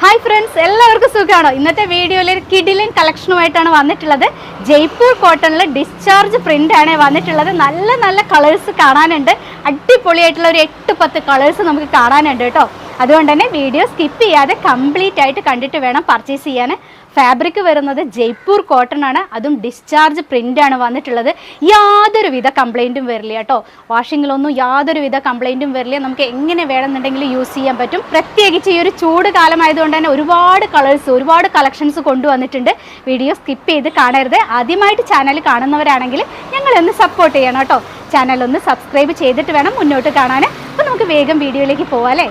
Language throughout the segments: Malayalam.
ഹായ് ഫ്രണ്ട്സ്, എല്ലാവർക്കും സുഖമാണോ? ഇന്നത്തെ വീഡിയോയിൽ ഒരു കിഡിലൻ കളക്ഷനുമായിട്ടാണ് വന്നിട്ടുള്ളത്. ജയ്പൂർ കോട്ടണിൽ ഡിസ്ചാർജ് പ്രിന്റ് ആണ് വന്നിട്ടുള്ളത്. നല്ല നല്ല കളേഴ്സ് കാണാനുണ്ട്. അടിപൊളിയായിട്ടുള്ള ഒരു 8-10 കളേഴ്സ് നമുക്ക് കാണാനുണ്ട് കേട്ടോ. അതുകൊണ്ട് തന്നെ വീഡിയോ സ്കിപ്പ് ചെയ്യാതെ കംപ്ലീറ്റ് ആയിട്ട് കണ്ടിട്ട് വേണം പർച്ചേസ് ചെയ്യാൻ. ഫാബ്രിക് വരുന്നത് ജയ്പൂർ കോട്ടൺ ആണ്, അതും ഡിസ്ചാർജ് പ്രിന്റ് ആണ് വന്നിട്ടുള്ളത്. യാതൊരുവിധ കംപ്ലൈൻറ്റും വരില്ല കേട്ടോ. വാഷിങ്ങിലൊന്നും യാതൊരുവിധ കംപ്ലൈൻറ്റും വരില്ല. നമുക്ക് എങ്ങനെ വേണമെന്നുണ്ടെങ്കിൽ യൂസ് ചെയ്യാൻ പറ്റും. പ്രത്യേകിച്ച് ഈ ഒരു ചൂട് കാലമായതുകൊണ്ട് തന്നെ ഒരുപാട് കളേഴ്സ്, ഒരുപാട് കളക്ഷൻസ് കൊണ്ടുവന്നിട്ടുണ്ട്. വീഡിയോ സ്കിപ്പ് ചെയ്ത് കാണരുത്. ആദ്യമായിട്ട് ചാനൽ കാണുന്നവരാണെങ്കിൽ ഞങ്ങളൊന്ന് സപ്പോർട്ട് ചെയ്യണം കേട്ടോ. ചാനലൊന്ന് സബ്സ്ക്രൈബ് ചെയ്തിട്ട് വേണം മുന്നോട്ട് കാണാൻ. അപ്പോൾ നമുക്ക് വേഗം വീഡിയോയിലേക്ക് പോവാം അല്ലേ.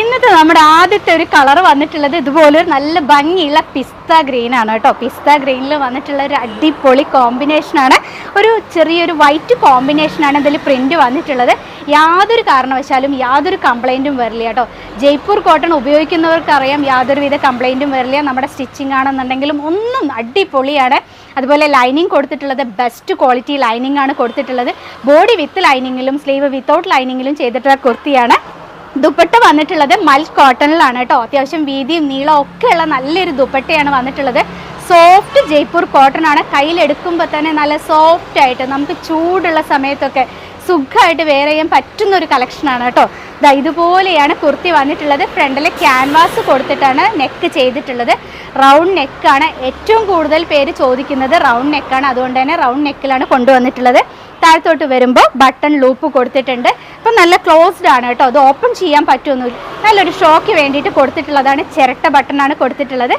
ഇന്നത്തെ നമ്മുടെ ആദ്യത്തെ ഒരു കളർ വന്നിട്ടുള്ളത് ഇതുപോലൊരു നല്ല ഭംഗിയുള്ള പിസ്ത ഗ്രീൻ ആണ് കേട്ടോ. പിസ്ത ഗ്രീനിൽ വന്നിട്ടുള്ള ഒരു അടിപൊളി കോമ്പിനേഷനാണ്. ഒരു ചെറിയൊരു വൈറ്റ് കോമ്പിനേഷനാണ് ഇതിൽ പ്രിന്റ് വന്നിട്ടുള്ളത്. യാതൊരു കാരണവശാലും യാതൊരു കംപ്ലൈൻറ്റും വരില്ല കേട്ടോ. ജയ്പൂർ കോട്ടൺ ഉപയോഗിക്കുന്നവർക്കറിയാം യാതൊരുവിധ കംപ്ലൈൻറ്റും വരില്ല. നമ്മുടെ സ്റ്റിച്ചിങ് ആണെന്നുണ്ടെങ്കിലും ഒന്നും അടിപൊളിയാണ്. അതുപോലെ ലൈനിങ് കൊടുത്തിട്ടുള്ളത് ബെസ്റ്റ് ക്വാളിറ്റി ലൈനിങ് ആണ് കൊടുത്തിട്ടുള്ളത്. ബോഡി വിത്ത് ലൈനിങ്ങിലും സ്ലീവ് വിത്തൗട്ട് ലൈനിങ്ങിലും ചെയ്തിട്ടുള്ള കുർത്തിയാണ്. ദുപ്പട്ട വന്നിട്ടുള്ളത് മൽ കോട്ടണിലാണ് കേട്ടോ. അത്യാവശ്യം വീതിയും നീളവും ഒക്കെ ഉള്ള നല്ലൊരു ദുപ്പട്ടയാണ് വന്നിട്ടുള്ളത്. സോഫ്റ്റ് ജയ്പൂർ കോട്ടൺ ആണ്. കയ്യിലെടുക്കുമ്പോൾ തന്നെ നല്ല സോഫ്റ്റ് ആയിട്ട് നമുക്ക് ചൂടുള്ള സമയത്തൊക്കെ സുഖമായിട്ട് വെയർ ചെയ്യാൻ പറ്റുന്ന ഒരു കളക്ഷനാണ് കേട്ടോ. ഇതുപോലെയാണ് കുർത്തി വന്നിട്ടുള്ളത്. ഫ്രണ്ടിൽ ക്യാൻവാസ് കൊടുത്തിട്ടാണ് നെക്ക് ചെയ്തിട്ടുള്ളത്. റൗണ്ട് നെക്കാണ്. ഏറ്റവും കൂടുതൽ പേര് ചോദിക്കുന്നത് റൗണ്ട് നെക്കാണ്. അതുകൊണ്ട് തന്നെ റൗണ്ട് നെക്കിലാണ് കൊണ്ടുവന്നിട്ടുള്ളത്. താഴത്തോട്ട് വരുമ്പോൾ ബട്ടൺ ലൂപ്പ് കൊടുത്തിട്ടുണ്ട്. അപ്പം നല്ല ക്ലോസ്ഡ് ആണ് കേട്ടോ. അത് ഓപ്പൺ ചെയ്യാൻ പറ്റുമൊന്നുമില്ല. നല്ലൊരു ഷോക്ക് വേണ്ടിയിട്ട് കൊടുത്തിട്ടുള്ളതാണ്. ചിരട്ട ബട്ടണാണ് കൊടുത്തിട്ടുള്ളത്.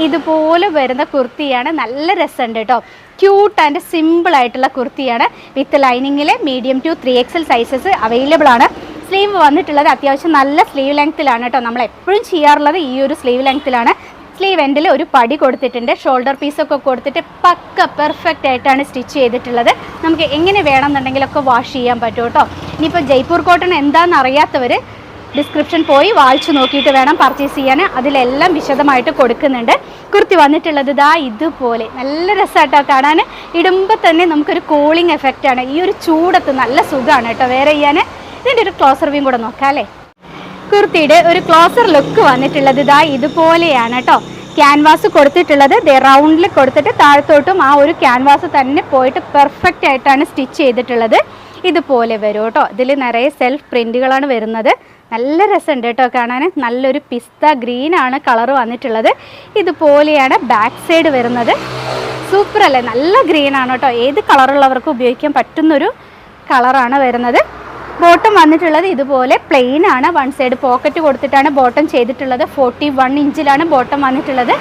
ഇതുപോലെ വരുന്ന കുർത്തിയാണ്. നല്ല രസമുണ്ട് കേട്ടോ. ക്യൂട്ട് ആൻഡ് സിമ്പിൾ ആയിട്ടുള്ള കുർത്തിയാണ്. വിത്ത് ലൈനിങ്ങിൽ medium to 3XL sizes available ആണ്. സ്ലീവ് വന്നിട്ടുള്ളത് അത്യാവശ്യം നല്ല സ്ലീവ് ലെങ്ത്തിലാണ് കേട്ടോ. നമ്മൾ എപ്പോഴും ചെയ്യാറുള്ളത് ഈ ഒരു സ്ലീവ് ലെങ്ത്തിലാണ്. സ്ലീവ് എൻഡിൽ ഒരു പടി കൊടുത്തിട്ടുണ്ട്. ഷോൾഡർ പീസൊക്കെ കൊടുത്തിട്ട് പക്ക പെർഫെക്റ്റ് ആയിട്ടാണ് സ്റ്റിച്ച് ചെയ്തിട്ടുള്ളത്. നമുക്ക് എങ്ങനെ വേണമെന്നുണ്ടെങ്കിലൊക്കെ വാഷ് ചെയ്യാൻ പറ്റും കേട്ടോ. ഇനിയിപ്പോൾ ജയ്പൂർ കോട്ടൺ എന്താണെന്ന് അറിയാത്തവർ ഡിസ്ക്രിപ്ഷൻ പോയി വായിച്ചു നോക്കിയിട്ട് വേണം പർച്ചേസ് ചെയ്യാൻ. അതിലെല്ലാം വിശദമായിട്ട് കൊടുക്കുന്നുണ്ട്. കുർത്തി വന്നിട്ടുള്ളത് ഇതുപോലെ നല്ല രസമായിട്ടോ കാണാൻ. ഇടുമ്പോൾ തന്നെ നമുക്കൊരു കൂളിംഗ് എഫക്റ്റാണ്. ഈ ഒരു ചൂടത്ത് നല്ല സുഖമാണ് കേട്ടോ വെയർ ചെയ്യാൻ. ഇതിൻ്റെ ഒരു ക്ലോസർ വ്യൂ കൂടെ നോക്കാം അല്ലേ. കുർത്തിയുടെ ഒരു ക്ലോസർ ലുക്ക് വന്നിട്ടുള്ളത് ഇതുപോലെയാണ് കേട്ടോ. ക്യാൻവാസ് കൊടുത്തിട്ടുള്ളത് റൗണ്ടിൽ കൊടുത്തിട്ട് താഴത്തോട്ടും ആ ഒരു ക്യാൻവാസ് തന്നെ പോയിട്ട് പെർഫെക്റ്റ് ആയിട്ടാണ് സ്റ്റിച്ച് ചെയ്തിട്ടുള്ളത്. ഇതുപോലെ വരും കേട്ടോ. ഇതിൽ നിറയെ സെൽഫ് പ്രിൻറ്റുകളാണ് വരുന്നത്. നല്ല രസമുണ്ട് കേട്ടോ കാണാൻ. നല്ലൊരു പിസ്ത ഗ്രീൻ ആണ് കളർ വന്നിട്ടുള്ളത്. ഇതുപോലെയാണ് ബാക്ക് സൈഡ് വരുന്നത്. സൂപ്പർ അല്ലേ. നല്ല ഗ്രീൻ ആണ് കേട്ടോ. ഏത് കളറുള്ളവർക്കും ഉപയോഗിക്കാൻ പറ്റുന്നൊരു കളറാണ് വരുന്നത്. ബോട്ടം വന്നിട്ടുള്ളത് ഇതുപോലെ പ്ലെയിൻ ആണ്. വൺ സൈഡ് പോക്കറ്റ് കൊടുത്തിട്ടാണ് ബോട്ടം ചെയ്തിട്ടുള്ളത്. 41 ഇഞ്ചിലാണ് ബോട്ടം വന്നിട്ടുള്ളത്.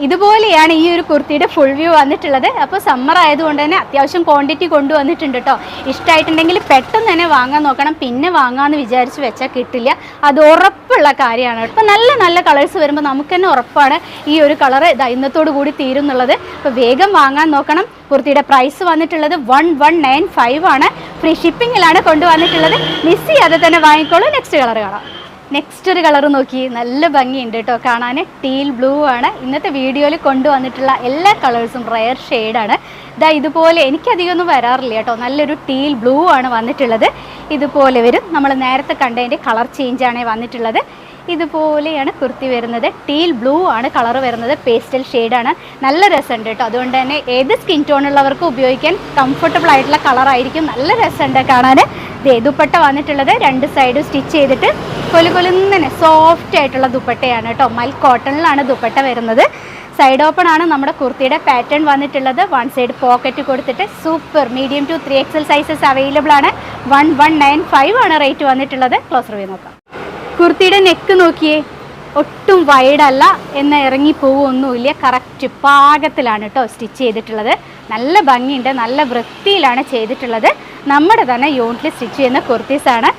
ഇതുപോലെയാണ് ഈ ഒരു കുർത്തിയുടെ ഫുൾ വ്യൂ വന്നിട്ടുള്ളത്. അപ്പോൾ സമ്മർ ആയതുകൊണ്ട് തന്നെ അത്യാവശ്യം ക്വാണ്ടിറ്റി കൊണ്ടുവന്നിട്ടുണ്ട് കേട്ടോ. ഇഷ്ടമായിട്ടുണ്ടെങ്കിൽ പെട്ടെന്ന് തന്നെ വാങ്ങാൻ നോക്കണം. പിന്നെ വാങ്ങാമെന്ന് വിചാരിച്ച് വെച്ചാൽ കിട്ടില്ല. അത് ഉറപ്പുള്ള കാര്യമാണ്. അപ്പോൾ നല്ല നല്ല കളേഴ്സ് വരുമ്പോൾ നമുക്ക് തന്നെ ഉറപ്പാണ് ഈ ഒരു കളർ ഇന്നത്തോടു കൂടി തീരും എന്നുള്ളത്. അപ്പോൾ വേഗം വാങ്ങാൻ നോക്കണം. കുർത്തിയുടെ പ്രൈസ് വന്നിട്ടുള്ളത് 1195 ആണ്. ഫ്രീ ഷിപ്പിങ്ങിലാണ് കൊണ്ടുവന്നിട്ടുള്ളത്. മിസ് ചെയ്യാതെ തന്നെ വാങ്ങിക്കോളൂ. നെക്സ്റ്റ് കളർ കാണാം. നെക്സ്റ്റ് ഒരു കളർ നോക്കി. നല്ല ഭംഗിയുണ്ട് കേട്ടോ കാണാൻ. ടീൽ ബ്ലൂ ആണ്. ഇന്നത്തെ വീഡിയോയിൽ കൊണ്ടുവന്നിട്ടുള്ള എല്ലാ കളേഴ്സും റയർ ഷെയ്ഡാണ്. ഇതുപോലെ എനിക്കധികമൊന്നും വരാറില്ല കേട്ടോ. നല്ലൊരു ടീൽ ബ്ലൂ ആണ് വന്നിട്ടുള്ളത്. ഇതുപോലെ വരും. നമ്മൾ നേരത്തെ കണ്ടതിൻ്റെ കളർ ചേഞ്ചാണ് വന്നിട്ടുള്ളത്. ഇതുപോലെയാണ് കുർത്തി വരുന്നത്. ടീൽ ബ്ലൂ ആണ് കളർ വരുന്നത്. പേസ്റ്റൽ ഷെയ്ഡാണ്. നല്ല രസമുണ്ട് കേട്ടോ. അതുകൊണ്ട് തന്നെ ഏത് സ്കിൻ ടോണുള്ളവർക്കും ഉപയോഗിക്കാൻ കംഫർട്ടബിൾ ആയിട്ടുള്ള കളറായിരിക്കും. നല്ല രസമുണ്ട് കാണാൻ. ദുപ്പട്ട വന്നിട്ടുള്ളത് രണ്ട് സൈഡും സ്റ്റിച്ച് ചെയ്തിട്ട് കൊലുകൊലുന്നെ സോഫ്റ്റ് ആയിട്ടുള്ള ദുപ്പട്ടയാണ് കേട്ടോ. മൽ കോട്ടണിലാണ് ദുപ്പട്ട വരുന്നത്. സൈഡ് ഓപ്പൺ ആണ് നമ്മുടെ കുർത്തിയുടെ പാറ്റേൺ വന്നിട്ടുള്ളത്. വൺ സൈഡ് പോക്കറ്റ് കൊടുത്തിട്ട് super medium to 3XL sizes available ആണ്. 1195 ആണ് റേറ്റ് വന്നിട്ടുള്ളത്. ക്ലോസർ വ്യൂ നോക്കാം. കുർത്തിയുടെ നെക്ക് നോക്കിയേ. ഒട്ടും വൈഡല്ല എന്ന് ഇറങ്ങി പോവുമൊന്നുമില്ല. കറക്റ്റ് പാകത്തിലാണ് കേട്ടോ സ്റ്റിച്ച് ചെയ്തിട്ടുള്ളത്. നല്ല ഭംഗിയുണ്ട്. നല്ല വൃത്തിയിലാണ് ചെയ്തിട്ടുള്ളത്. നമ്മുടെ തന്നെ യൂണിറ്റിൽ സ്റ്റിച്ച് ചെയ്യുന്ന കുർത്തീസാണ്.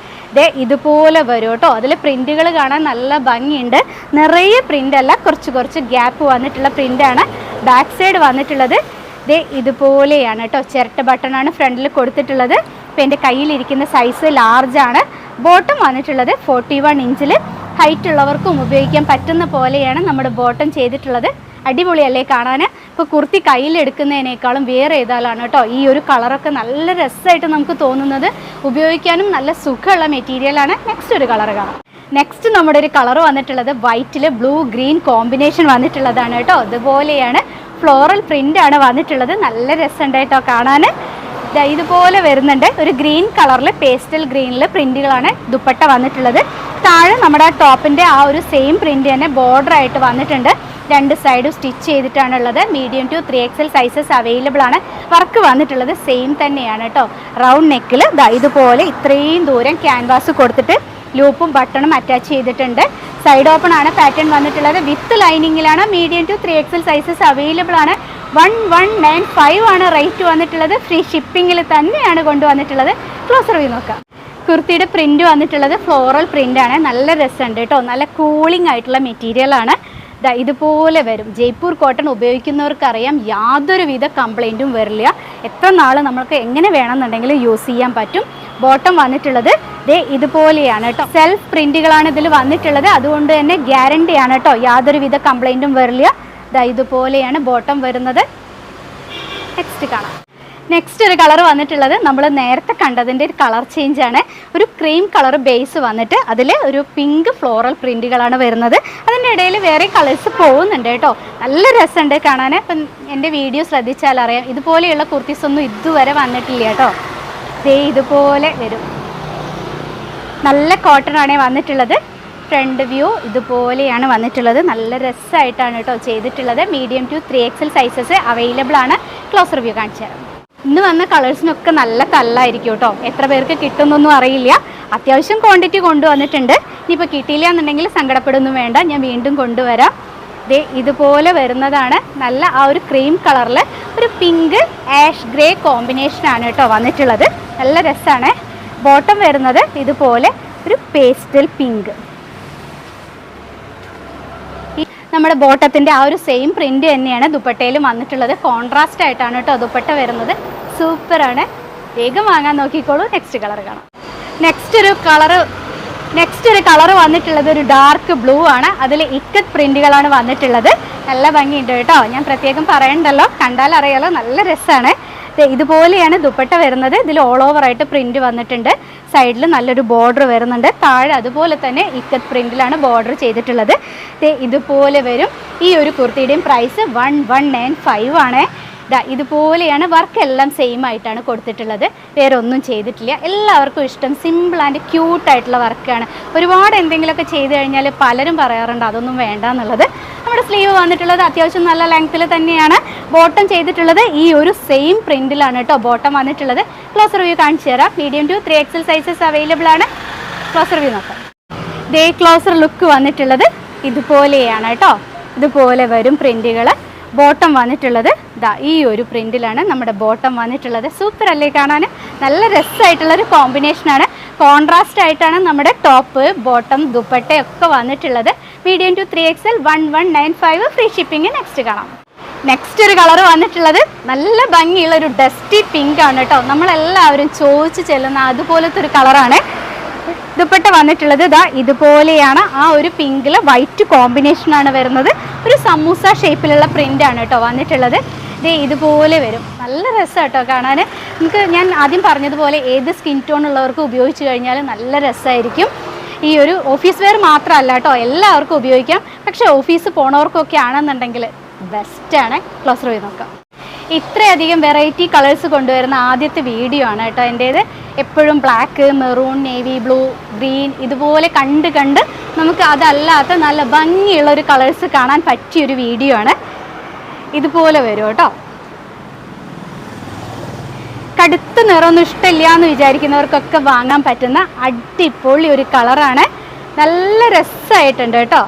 ഇതുപോലെ വരും കേട്ടോ. അതിൽ പ്രിൻറ്റുകൾ കാണാൻ നല്ല ഭംഗിയുണ്ട്. നിറയെ പ്രിൻ്റ് അല്ല, കുറച്ച് ഗ്യാപ്പ് വന്നിട്ടുള്ള പ്രിൻ്റാണ്. ബാക്ക് സൈഡ് വന്നിട്ടുള്ളത് ഇതുപോലെയാണ് കേട്ടോ. ചിരട്ട ബട്ടണാണ് ഫ്രണ്ടിൽ കൊടുത്തിട്ടുള്ളത്. ഇപ്പം എൻ്റെ കയ്യിലിരിക്കുന്ന സൈസ് ലാർജാണ്. ബോട്ടം വന്നിട്ടുള്ളത് 41 ഇഞ്ചിൽ. ഹൈറ്റ് ഉള്ളവർക്കും ഉപയോഗിക്കാൻ പറ്റുന്ന പോലെയാണ് നമ്മുടെ ബോട്ടം ചെയ്തിട്ടുള്ളത്. അടിപൊളിയല്ലേ കാണാൻ. ഇപ്പോൾ കുർത്തി കയ്യിലെടുക്കുന്നതിനേക്കാളും വേറെ ഏതാലാണ് കേട്ടോ ഈ ഒരു കളറൊക്കെ നല്ല രസമായിട്ട് നമുക്ക് തോന്നുന്നത്. ഉപയോഗിക്കാനും നല്ല സുഖമുള്ള മെറ്റീരിയലാണ്. നെക്സ്റ്റ് ഒരു കളർ കാണാം. നെക്സ്റ്റ് നമ്മുടെ ഒരു കളർ വന്നിട്ടുള്ളത് വൈറ്റിൽ ബ്ലൂ ഗ്രീൻ കോമ്പിനേഷൻ വന്നിട്ടുള്ളതാണ് കേട്ടോ. ഇതുപോലെയാണ് ഫ്ലോറൽ പ്രിന്റ് ആണ് വന്നിട്ടുള്ളത്. നല്ല രസമുണ്ട് കേട്ടോ കാണാൻ. ഇതുപോലെ വരുന്നുണ്ട്. ഒരു ഗ്രീൻ കളറിൽ പേസ്റ്റൽ ഗ്രീനിൽ പ്രിന്റുകളാണ് ദുപ്പട്ട വന്നിട്ടുള്ളത്. താഴെ നമ്മുടെ ടോപ്പിൻ്റെ ആ ഒരു സെയിം പ്രിന്റ് തന്നെ ബോർഡർ ആയിട്ട് വന്നിട്ടുണ്ട്. രണ്ട് സൈഡും സ്റ്റിച്ച് ചെയ്തിട്ടാണുള്ളത്. Medium to 3XL sizes available ആണ്. വർക്ക് വന്നിട്ടുള്ളത് സെയിം തന്നെയാണ് കേട്ടോ. റൗണ്ട് നെക്കിൽ ഇതുപോലെ ഇത്രയും ദൂരം ക്യാൻവാസ് കൊടുത്തിട്ട് ലൂപ്പും ബട്ടണും അറ്റാച്ച് ചെയ്തിട്ടുണ്ട്. സൈഡ് ഓപ്പൺ ആണ് പാറ്റേൺ വന്നിട്ടുള്ളത്. വിത്ത് ലൈനിങ്ങിലാണ്. Medium to 3XL sizes available ആണ്. 1195 ആണ് റേറ്റ് വന്നിട്ടുള്ളത്. ഫ്രീ ഷിപ്പിങ്ങിൽ തന്നെയാണ് കൊണ്ടുവന്നിട്ടുള്ളത്. ക്ലോസർ വ്യൂ നോക്കാം. കുർത്തിയുടെ പ്രിന്റ് വന്നിട്ടുള്ളത് ഫ്ലോറൽ പ്രിന്റ് ആണ്. നല്ല രസമുണ്ട് കേട്ടോ. നല്ല കൂളിംഗ് ആയിട്ടുള്ള മെറ്റീരിയൽ ആണ്. ഇതുപോലെ വരും. ജയ്പൂർ കോട്ടൺ ഉപയോഗിക്കുന്നവർക്കറിയാം യാതൊരുവിധ കംപ്ലൈൻറ്റും വരില്ല. എത്ര നാൾ നമുക്ക് എങ്ങനെ വേണമെന്നുണ്ടെങ്കിലും യൂസ് ചെയ്യാൻ പറ്റും. ബോട്ടം വന്നിട്ടുള്ളത് ഇതുപോലെയാണ് കേട്ടോ. സെൽഫ് പ്രിന്റുകളാണ് ഇതിൽ വന്നിട്ടുള്ളത്. അതുകൊണ്ട് തന്നെ ഗ്യാരണ്ടി ആണ് കേട്ടോ. യാതൊരുവിധ കംപ്ലൈൻറ്റും വരില്ല. ഇതുപോലെയാണ് ബോട്ടം വരുന്നത്. നെക്സ്റ്റ് കാണാം. നെക്സ്റ്റ് ഒരു കളർ വന്നിട്ടുള്ളത് നമ്മൾ നേരത്തെ കണ്ടതിൻ്റെ ഒരു കളർ ചേഞ്ച് ആണ്. ഒരു ക്രീം കളർ ബേസ് വന്നിട്ട് അതിൽ ഒരു പിങ്ക് ഫ്ലോറൽ പ്രിന്റുകളാണ് വരുന്നത്. അതിൻ്റെ ഇടയിൽ വേറെ കളേഴ്സ് പോകുന്നുണ്ട് കേട്ടോ. നല്ല രസമുണ്ട് കാണാൻ. ഇപ്പം എൻ്റെ വീഡിയോ ശ്രദ്ധിച്ചാൽ അറിയാം ഇതുപോലെയുള്ള കുർത്തീസ് ഒന്നും ഇതുവരെ വന്നിട്ടില്ല കേട്ടോ. ഇതുപോലെ വരും. നല്ല കോട്ടൺ ആണ് വന്നിട്ടുള്ളത്. ഫ്രണ്ട് വ്യൂ ഇതുപോലെയാണ് വന്നിട്ടുള്ളത്. നല്ല രസമായിട്ടാണ് കേട്ടോ ചെയ്തിട്ടുള്ളത്. Medium to 3XL sizes available ആണ്. ക്ലോസർ വ്യൂ കാണിച്ചു തരാം. ഇന്ന് വന്ന കളേഴ്സിനൊക്കെ നല്ല തല്ലായിരിക്കും കേട്ടോ. എത്ര പേർക്ക് കിട്ടുന്നൊന്നും അറിയില്ല. അത്യാവശ്യം ക്വാണ്ടിറ്റി കൊണ്ടുവന്നിട്ടുണ്ട്. ഇനിയിപ്പോൾ കിട്ടിയില്ല എന്നുണ്ടെങ്കിൽ സങ്കടപ്പെടുന്നു വേണ്ട, ഞാൻ വീണ്ടും കൊണ്ടുവരാം. ഇതുപോലെ വരുന്നതാണ്. നല്ല ആ ഒരു ക്രീം കളറിൽ ഒരു പിങ്ക് ആഷ് ഗ്രേ കോമ്പിനേഷനാണ് കേട്ടോ വന്നിട്ടുള്ളത്. നല്ല രസമാണ്. ബോട്ടം വരുന്നത് ഇതുപോലെ ഒരു പേസ്റ്റൽ പിങ്ക്. നമ്മുടെ ബോട്ടത്തിൻ്റെ ആ ഒരു സെയിം പ്രിന്റ് തന്നെയാണ് ദുപ്പട്ടയിലും വന്നിട്ടുള്ളത്. കോൺട്രാസ്റ്റ് ആയിട്ടാണ് കേട്ടോ ദുപ്പട്ട വരുന്നത്. സൂപ്പറാണ്. വേഗം വാങ്ങാൻ നോക്കിക്കോളൂ. നെക്സ്റ്റ് കളർ കാണാം. നെക്സ്റ്റ് ഒരു കളർ വന്നിട്ടുള്ളത് ഒരു ഡാർക്ക് ബ്ലൂ ആണ്. അതിൽ ഇക്കത്ത് പ്രിന്റുകളാണ് വന്നിട്ടുള്ളത്. നല്ല ഭംഗിയുണ്ട് കേട്ടോ. ഞാൻ പ്രത്യേകം പറയണ്ടല്ലോ, കണ്ടാൽ അറിയാലോ. നല്ല രസമാണ്. ഇതുപോലെയാണ് ദുപ്പട്ട വരുന്നത്. ഇതിൽ ഓൾ ഓവർ ആയിട്ട് പ്രിന്റ് വന്നിട്ടുണ്ട്. സൈഡിൽ നല്ലൊരു ബോർഡർ വരുന്നുണ്ട്. താഴെ അതുപോലെ തന്നെ ഇക്കത്ത് പ്രിന്റിലാണ് ബോർഡർ ചെയ്തിട്ടുള്ളത്. ഇതുപോലെ വരും. ഈ ഒരു കുർത്തിയുടെയും പ്രൈസ് 1195 ആണ്. ഇതുപോലെയാണ്. വർക്ക് എല്ലാം സെയിം ആയിട്ടാണ് കൊടുത്തിട്ടുള്ളത്. വേറെ ഒന്നും ചെയ്തിട്ടില്ല. എല്ലാവർക്കും ഇഷ്ടം സിമ്പിൾ ആൻഡ് ക്യൂട്ടായിട്ടുള്ള വർക്കാണ്. ഒരുപാട് എന്തെങ്കിലുമൊക്കെ ചെയ്ത് കഴിഞ്ഞാൽ പലരും പറയാറുണ്ട് അതൊന്നും വേണ്ട എന്നുള്ളത്. നമ്മുടെ സ്ലീവ് വന്നിട്ടുള്ളത് അത്യാവശ്യം നല്ല ലെങ്ത്തിൽ തന്നെയാണ്. ബോട്ടം ചെയ്തിട്ടുള്ളത് ഈ ഒരു സെയിം പ്രിന്റിലാണ് കേട്ടോ ബോട്ടം വന്നിട്ടുള്ളത്. ക്ലോസർ വ്യൂ കാണിച്ചു തരാം. Medium to 3XL sizes available ആണ്. ക്ലോസർ വ്യൂ നോക്കാം. ക്ലോസർ ലുക്ക് വന്നിട്ടുള്ളത് ഇതുപോലെയാണ് കേട്ടോ. ഇതുപോലെ വരും പ്രിന്റുകൾ. ബോട്ടം വന്നിട്ടുള്ളത് ഈ ഒരു പ്രിന്റിലാണ് നമ്മുടെ ബോട്ടം വന്നിട്ടുള്ളത്. സൂപ്പർ അല്ലേ കാണാൻ. നല്ല രസമായിട്ടുള്ളൊരു കോമ്പിനേഷനാണ്. കോൺട്രാസ്റ്റ് ആയിട്ടാണ് നമ്മുടെ ടോപ്പ് ബോട്ടം ദുപ്പട്ടയൊക്കെ വന്നിട്ടുള്ളത്. Medium to 3XL 1195 free shipping. Next കാണാം. നെക്സ്റ്റ് ഒരു കളർ വന്നിട്ടുള്ളത് നല്ല ഭംഗിയുള്ള ഒരു ഡസ്റ്റി പിങ്ക് ആണ് കേട്ടോ. നമ്മളെല്ലാവരും ചോദിച്ചു ചെല്ലുന്ന അതുപോലത്തെ ഒരു കളറാണ്. ദുപ്പട്ട വന്നിട്ടുള്ളത് ഇതുപോലെയാണ്. ആ ഒരു പിങ്കിൽ വൈറ്റ് കോമ്പിനേഷനാണ് വരുന്നത്. ഒരു സമൂസ ഷേപ്പിലുള്ള പ്രിന്റ് ആണ് കേട്ടോ വന്നിട്ടുള്ളത്. ഇതുപോലെ വരും. നല്ല രസം കേട്ടോ കാണാൻ. നമുക്ക് ഞാൻ ആദ്യം പറഞ്ഞതുപോലെ ഏത് സ്കിൻ ടോൺ ഉള്ളവർക്ക് ഉപയോഗിച്ച് കഴിഞ്ഞാൽ നല്ല രസമായിരിക്കും. ഈ ഒരു ഓഫീസ് വെയർ മാത്രമല്ല കേട്ടോ, എല്ലാവർക്കും ഉപയോഗിക്കാം. പക്ഷേ ഓഫീസ് പോണവർക്കൊക്കെ ആണെന്നുണ്ടെങ്കിൽ ബെസ്റ്റാണ്. ക്ലോസർ ചെയ്ത് നോക്കാം. ഇത്രയധികം വെറൈറ്റി കളേഴ്സ് കൊണ്ടുവരുന്ന ആദ്യത്തെ വീഡിയോ ആണ് കേട്ടോ എൻ്റേത്. എപ്പോഴും black, maroon, navy blue, green ഇതുപോലെ കണ്ട് നമുക്ക് അതല്ലാത്ത നല്ല ഭംഗിയുള്ള ഒരു കളേഴ്സ് കാണാൻ പറ്റിയൊരു വീഡിയോ ആണ്. ഇതുപോലെ വരും കേട്ടോ. കടുത്ത നിറമൊന്നും ഇഷ്ടമില്ല എന്ന് വിചാരിക്കുന്നവർക്കൊക്കെ വാങ്ങാൻ പറ്റുന്ന അടിപൊളി ഒരു കളറാണ്. നല്ല രസമായിട്ടുണ്ട് കേട്ടോ.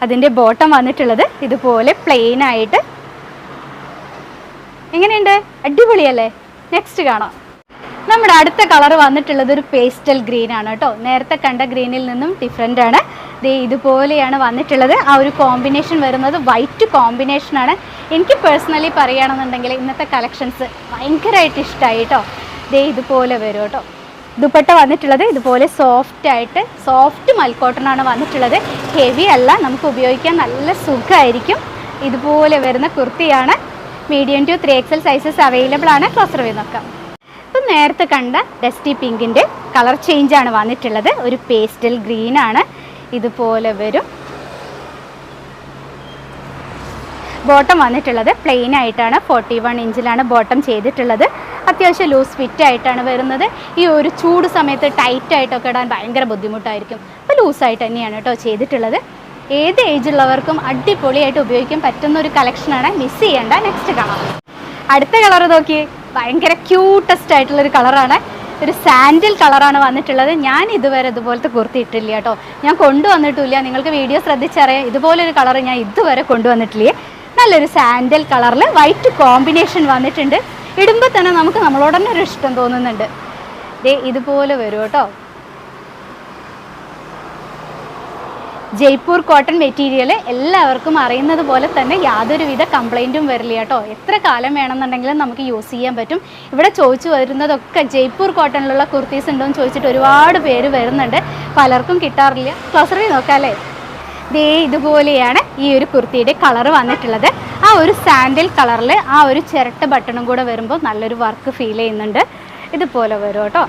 അതിൻ്റെ ബോട്ടം വന്നിട്ടുള്ളത് ഇതുപോലെ പ്ലെയിൻ ആയിട്ട്. എങ്ങനെയുണ്ട്? അടിപൊളിയല്ലേ? നെക്സ്റ്റ് കാണാം. നമ്മുടെ അടുത്ത കളർ വന്നിട്ടുള്ളത് ഒരു പേസ്റ്റൽ ഗ്രീൻ ആണ് കേട്ടോ. നേരത്തെ കണ്ട ഗ്രീനിൽ നിന്നും ഡിഫറെൻ്റ് ആണ്. ഇതുപോലെയാണ് വന്നിട്ടുള്ളത്. ആ ഒരു കോമ്പിനേഷൻ വരുന്നത് വൈറ്റ് കോമ്പിനേഷനാണ്. എനിക്ക് പേഴ്സണലി പറയുകയാണെന്നുണ്ടെങ്കിൽ ഇന്നത്തെ കളക്ഷൻസ് ഭയങ്കരമായിട്ട് ഇഷ്ടമായി കേട്ടോ. ഇതുപോലെ വരും കേട്ടോ. ദുപ്പട്ട വന്നിട്ടുള്ളത് ഇതുപോലെ സോഫ്റ്റ് മൽക്കോട്ടനാണ് വന്നിട്ടുള്ളത്. ഹെവി അല്ല, നമുക്ക് ഉപയോഗിക്കാൻ നല്ല സുഖമായിരിക്കും. ഇതുപോലെ വരുന്ന കുർത്തിയാണ്. Medium to 3XL sizes available ആണ്. ക്ലോസർ ചെയ്ത് നോക്കാം. അപ്പം നേരത്തെ കണ്ട ഡസ്റ്റി പിങ്കിൻ്റെ കളർ ചേഞ്ചാണ് വന്നിട്ടുള്ളത്. ഒരു പേസ്റ്റൽ ഗ്രീനാണ്, ഇതുപോലെ വരും. ബോട്ടം വന്നിട്ടുള്ളത് പ്ലെയിൻ ആയിട്ടാണ്, 41 ഇഞ്ചിലാണ് ബോട്ടം ചെയ്തിട്ടുള്ളത്. അത്യാവശ്യം ലൂസ് ഫിറ്റ് ആയിട്ടാണ് വരുന്നത്. ഈ ഒരു ചൂട് സമയത്ത് ടൈറ്റ് ആയിട്ടൊക്കെ ഇടാൻ ഭയങ്കര ബുദ്ധിമുട്ടായിരിക്കും. അപ്പോൾ ലൂസായിട്ട് തന്നെയാണ് കേട്ടോ ചെയ്തിട്ടുള്ളത്. ഏത് ഏജുള്ളവർക്കും അടിപൊളിയായിട്ട് ഉപയോഗിക്കാൻ പറ്റുന്ന ഒരു കളക്ഷനാണ്, മിസ് ചെയ്യേണ്ട. നെക്സ്റ്റ് കാണാം. അടുത്ത കളർ നോക്കി, ഭയങ്കര ക്യൂട്ടസ്റ്റ് ആയിട്ടുള്ളൊരു കളറാണ്. ഒരു സാൻഡിൽ കളറാണ് വന്നിട്ടുള്ളത്. ഞാൻ ഇതുവരെ ഇതുപോലത്തെ കുർത്തി ഇട്ടില്ല കേട്ടോ, ഞാൻ കൊണ്ടുവന്നിട്ടില്ല. നിങ്ങൾക്ക് വീഡിയോ ശ്രദ്ധിച്ചറിയാം, ഇതുപോലൊരു കളർ ഞാൻ ഇതുവരെ കൊണ്ടുവന്നിട്ടില്ലേ. നല്ലൊരു സാൻഡൽ കളറിൽ വൈറ്റ് കോമ്പിനേഷൻ വന്നിട്ടുണ്ട്. ഇടുമ്പോൾ തന്നെ നമുക്ക് നമ്മളോട് തന്നെ ഒരു ഇഷ്ടം തോന്നുന്നുണ്ട്. ദേ ഇതുപോലെ വരും കേട്ടോ. ജയ്പൂർ കോട്ടൺ മെറ്റീരിയൽ എല്ലാവർക്കും അറിയുന്നത് പോലെ തന്നെ യാതൊരുവിധ കംപ്ലൈൻറ്റും വരില്ല കേട്ടോ. എത്ര കാലം വേണമെന്നുണ്ടെങ്കിലും നമുക്ക് യൂസ് ചെയ്യാൻ പറ്റും. ഇവിടെ ചോദിച്ചു വരുന്നതൊക്കെ ജയ്പൂർ കോട്ടണിലുള്ള കുർത്തീസ് ഉണ്ടോ എന്ന് ചോദിച്ചിട്ട് ഒരുപാട് പേര് വരുന്നുണ്ട്. പലർക്കും കിട്ടാറില്ല. ക്ലോസറി നോക്കാം അല്ലേ. ദേ ഇതുപോലെയാണ് ഈ ഒരു കുർത്തിയുടെ കളർ വന്നിട്ടുള്ളത്. ആ ഒരു സാൻഡിൽ കളറിൽ ആ ഒരു ചിരട്ട ബട്ടണും കൂടെ വരുമ്പോൾ നല്ലൊരു വർക്ക് ഫീൽ ചെയ്യുന്നുണ്ട്. ഇതുപോലെ വരും കേട്ടോ.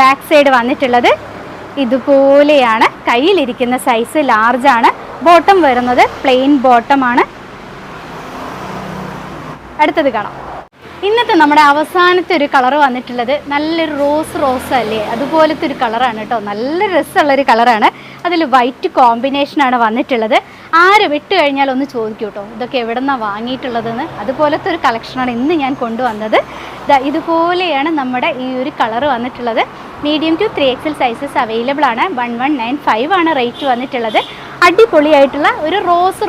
ബാക്ക് സൈഡ് വന്നിട്ടുള്ളത് ഇതുപോലെയാണ്. കയ്യിലിരിക്കുന്ന സൈസ് ലാർജാണ്. ബോട്ടം വരുന്നത് പ്ലെയിൻ ബോട്ടമാണ്. അടുത്തത് കാണാം. ഇന്നത്തെ നമ്മുടെ അവസാനത്തെ ഒരു കളർ വന്നിട്ടുള്ളത് നല്ലൊരു റോസ് അല്ലേ, അതുപോലത്തെ ഒരു കളറാണ് കേട്ടോ. നല്ല രസമുള്ളൊരു കളറാണ്. അതിൽ വൈറ്റ് കോമ്പിനേഷനാണ് വന്നിട്ടുള്ളത്. ആര് വിട്ട് കഴിഞ്ഞാൽ ഒന്ന് ചോദിക്കും കേട്ടോ, ഇതൊക്കെ എവിടെ നിന്നാണ് വാങ്ങിയിട്ടുള്ളതെന്ന്. അതുപോലത്തെ ഒരു കളക്ഷനാണ് ഇന്ന് ഞാൻ കൊണ്ടുവന്നത്. ഇതുപോലെയാണ് നമ്മുടെ ഈ ഒരു കളർ വന്നിട്ടുള്ളത്. Medium to 3XL sizes available ആണ്. 1195 ആണ് റേറ്റ് വന്നിട്ടുള്ളത്. അടിപൊളിയായിട്ടുള്ള ഒരു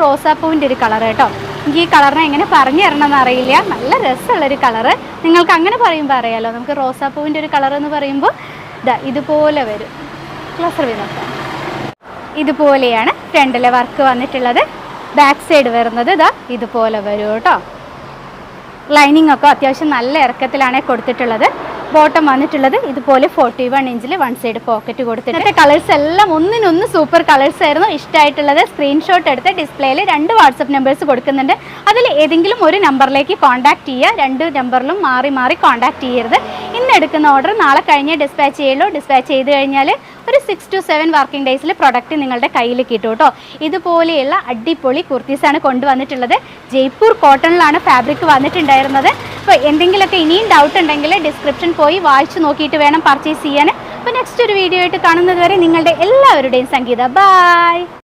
റോസാപ്പൂവിൻ്റെ ഒരു കളർ കേട്ടോ. എനിക്ക് ഈ കളറിനെ എങ്ങനെ പറഞ്ഞു തരണമെന്ന് അറിയില്ല. നല്ല രസമുള്ളൊരു കളറ്. നിങ്ങൾക്ക് അങ്ങനെ പറയുമ്പോൾ അറിയാമല്ലോ. നമുക്ക് റോസാപ്പൂവിൻ്റെ ഒരു കളർ എന്ന് പറയുമ്പോൾ ഇതുപോലെ വരും. ക്ലോസർ വ്യൂ നോക്കാം. ഇതുപോലെയാണ് ഫ്രണ്ടിലെ വർക്ക് വന്നിട്ടുള്ളത്. ബാക്ക് സൈഡ് വരുന്നത് ഇതുപോലെ വരും കേട്ടോ. ലൈനിങ് ഒക്കെ അത്യാവശ്യം നല്ല ഇറക്കത്തിലാണ് കൊടുത്തിട്ടുള്ളത്. ബോട്ടം വന്നിട്ടുള്ളത് ഇതുപോലെ 41 ഇഞ്ചിൽ 1 സൈഡ് പോക്കറ്റ് കൊടുത്തിട്ട്. കളേഴ്സ് എല്ലാം ഒന്നിനൊന്ന് സൂപ്പർ കളേഴ്സ് ആയിരുന്നു. ഇഷ്ടമായിട്ടുള്ളത് സ്ക്രീൻഷോട്ട് എടുത്ത് ഡിസ്പ്ലേയിൽ 2 വാട്സപ്പ് നമ്പേഴ്സ് കൊടുക്കുന്നുണ്ട്. അതിൽ ഏതെങ്കിലും ഒരു നമ്പറിലേക്ക് കോൺടാക്ട് ചെയ്യുക. 2 നമ്പറിലും മാറി മാറി കോൺടാക്ട് ചെയ്യരുത്. ഇന്ന് എടുക്കുന്ന ഓർഡർ നാളെ കഴിഞ്ഞ് ഡിസ്പാച്ച് ചെയ്യുള്ളൂ. ഡിസ്പാച്ച് ചെയ്ത് കഴിഞ്ഞാൽ ഒരു 6 to 7 വർക്കിംഗ് ഡേയ്സിൽ പ്രൊഡക്റ്റ് നിങ്ങളുടെ കയ്യിൽ കിട്ടും കേട്ടോ. ഇതുപോലെയുള്ള അടിപൊളി കുർത്തീസാണ് കൊണ്ടുവന്നിട്ടുള്ളത്. ജയ്പൂർ കോട്ടണിലാണ് ഫാബ്രിക് വന്നിട്ടുണ്ടായിരുന്നത്. അപ്പോൾ എന്തെങ്കിലുമൊക്കെ ഇനിയും ഡൗട്ട് ഉണ്ടെങ്കിൽ ഡിസ്ക്രിപ്ഷൻ പോയി വായിച്ചു നോക്കിയിട്ട് വേണം പർച്ചേസ് ചെയ്യാൻ. അപ്പോൾ നെക്സ്റ്റ് ഒരു വീഡിയോ ആയിട്ട് കാണുന്നത് വരെ നിങ്ങളുടെ എല്ലാവരുടെയും സംഗീത. ബൈ.